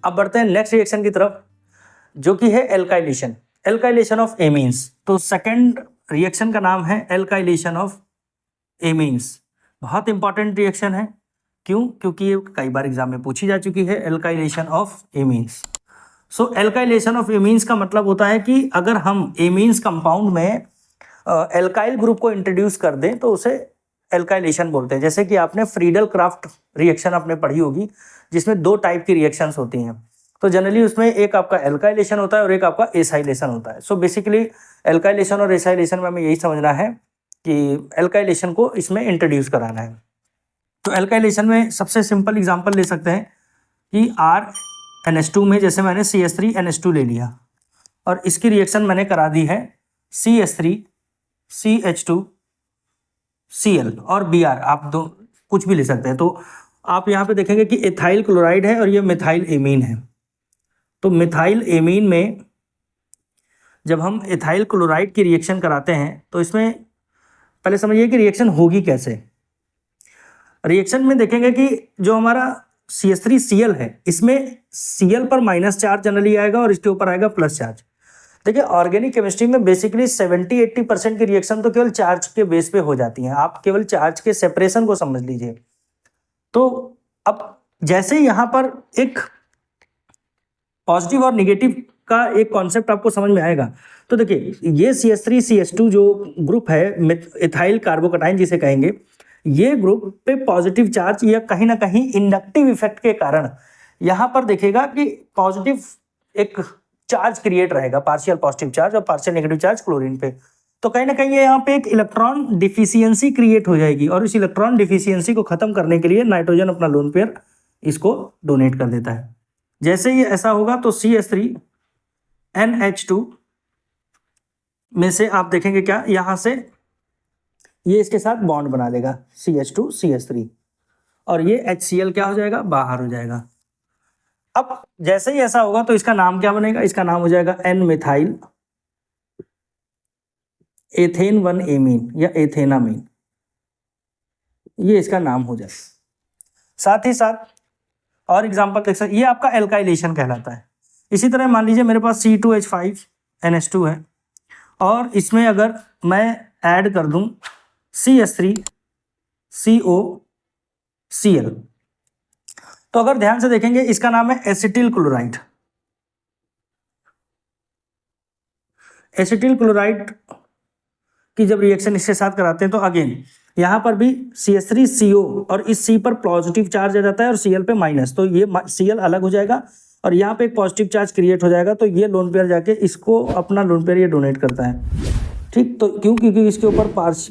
अब बढ़ते हैं नेक्स्ट रिएक्शन की तरफ, जो कि है एल्काइलेशन, एल्काइलेशन ऑफ एमीन्स। तो सेकंड रिएक्शन का नाम है एल्काइलेशन ऑफ एमीन्स। बहुत इंपॉर्टेंट रिएक्शन है। क्यों? क्योंकि ये कई बार एग्जाम में पूछी जा चुकी है, alkylation of amines. So alkylation of amines का मतलब होता है कि अगर हम एमीन्स कंपाउंड में एल्काइल ग्रुप को इंट्रोड्यूस कर दें तो उसे एल्काइलेशन बोलते हैं। जैसे कि आपने फ्रीडल क्राफ्ट रिएक्शन आपने पढ़ी होगी, जिसमें दो टाइप की रिएक्शंस होती हैं। तो जनरली उसमें एक आपका एल्काइलेशन होता है और एक आपका एसाइलेशन होता है। सो बेसिकली एल्काइलेशन और एसाइलेशन में हमें यही समझना है कि एल्काइलेशन को इसमें इंट्रोड्यूस कराना है। तो एल्काइलेशन में सबसे सिंपल एग्जांपल ले सकते हैं कि RNH2 में जैसे मैंने CH3NH2 ले लिया और इसकी रिएक्शन मैंने करा दी है CH3CH2Cl और Br, आप दो कुछ भी ले सकते हैं। तो आप यहाँ पे देखेंगे कि एथाइल क्लोराइड है और ये मिथाइल एमीन है। तो मिथाइल एमीन में जब हम एथाइल क्लोराइड की रिएक्शन कराते हैं तो इसमें पहले समझिए कि रिएक्शन होगी कैसे। रिएक्शन में देखेंगे कि जो हमारा CH3Cl है, इसमें Cl पर माइनस चार्ज जनरली आएगा और इसके ऊपर आएगा प्लस चार्ज। देखिए ऑर्गेनिक केमिस्ट्री में बेसिकली 70-80% की रिएक्शन तो केवल चार्ज के बेस पे हो जाती हैं। आप केवल चार्ज के सेपरेशन को समझ लीजिए। तो अब जैसे यहाँ पर एक पॉजिटिव और निगेटिव का एक कॉन्सेप्ट आपको समझ में आएगा, तो देखिए ये CH3CH2 जो ग्रुप है एथाइल कार्बोकटाइन जिसे कहेंगे, ये ग्रुप पे पॉजिटिव चार्ज या कहीं ना कहीं इंडक्टिव इफेक्ट के कारण यहाँ पर देखिएगा कि पॉजिटिव एक चार्ज क्रिएट रहेगा, पार्शियल पॉजिटिव चार्ज और पार्शियल नेगेटिव चार्ज क्लोरीन पे। तो कहीं ना कहीं यहाँ पे एक इलेक्ट्रॉन डिफिशियंसी क्रिएट हो जाएगी और इस इलेक्ट्रॉन डिफिशियंसी को खत्म करने के लिए नाइट्रोजन अपना लोन पेयर इसको डोनेट कर देता है। जैसे ही ऐसा होगा तो CH3NH2 में से आप देखेंगे क्या, यहाँ से ये इसके साथ बॉन्ड बना लेगा CH2CH3 और ये HCl क्या हो जाएगा, बाहर हो जाएगा। अब जैसे ही ऐसा होगा तो इसका नाम क्या बनेगा, इसका नाम हो जाएगा N-मिथाइल एथेन 1 एमीन या एथेनामीन, ये इसका नाम हो जाएगा। साथ ही साथ और एग्जांपल देख सकते, ये आपका एल्काइलेशन कहलाता है। इसी तरह मान लीजिए मेरे पास C2H5NH2 है और इसमें अगर मैं ऐड कर दूं CH3COCl, तो अगर ध्यान से देखेंगे इसका नाम है एसिटिल क्लोराइड। एसिटिल क्लोराइड की जब रिएक्शन इसके साथ कराते हैं तो अगेन यहाँ पर भी CH3CO और इस C पर पॉजिटिव चार्ज आ जाता है और Cl पे माइनस, तो ये Cl अलग हो जाएगा और यहाँ पे एक पॉजिटिव चार्ज क्रिएट हो जाएगा। तो ये लोन पेयर जाके इसको अपना लोन पेयर ये डोनेट करता है, ठीक। तो क्यों? क्योंकि इसके ऊपर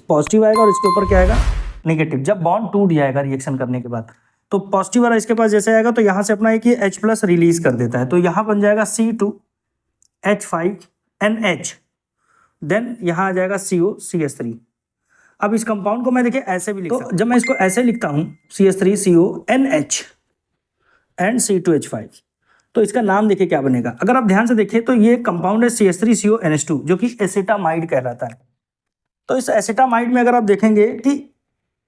पॉजिटिव आएगा और इसके ऊपर क्या आएगा, नेगेटिव। जब बॉन्ड टूट जाएगा रिएक्शन करने के बाद तो पॉजिटिव वाला इसके पास जैसे आएगा तो यहाँ से अपना एक ये H+ रिलीज कर देता है, तो यहाँ बन जाएगा C2H5NH, देन यहाँ आ जाएगा COCH3। अब इस कंपाउंड को मैं देखिए ऐसे भी लिख सकता हूं। जब मैं इसको ऐसे लिखता हूँ CH3CONH एंड C2H5, तो इसका नाम देखिए क्या बनेगा। अगर आप ध्यान से देखिए तो ये कंपाउंड है CH3CONH2 जो कि एसिटामाइड कहलाता है। तो इस एसिटामाइड में अगर आप देखेंगे कि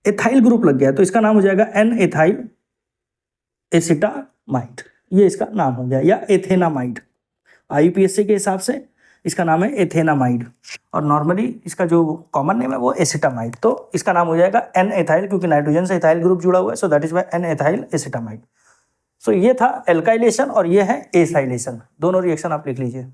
एथाइल ग्रुप लग गया तो इसका नाम हो जाएगा N-एथाइल एसिटामाइड, ये इसका नाम हो गया, या एथेनामाइड। IUPAC के हिसाब से इसका नाम है एथेनामाइड और नॉर्मली इसका जो कॉमन नेम है वो एसिटामाइड। तो इसका नाम हो जाएगा N-एथाइल, क्योंकि नाइट्रोजन से एथाइल ग्रुप जुड़ा हुआ है, so that is why N ethyl acetamide. So ये था एल्काइलेशन और ये है एसाइलेशन। दोनों रिएक्शन आप लिख लीजिए।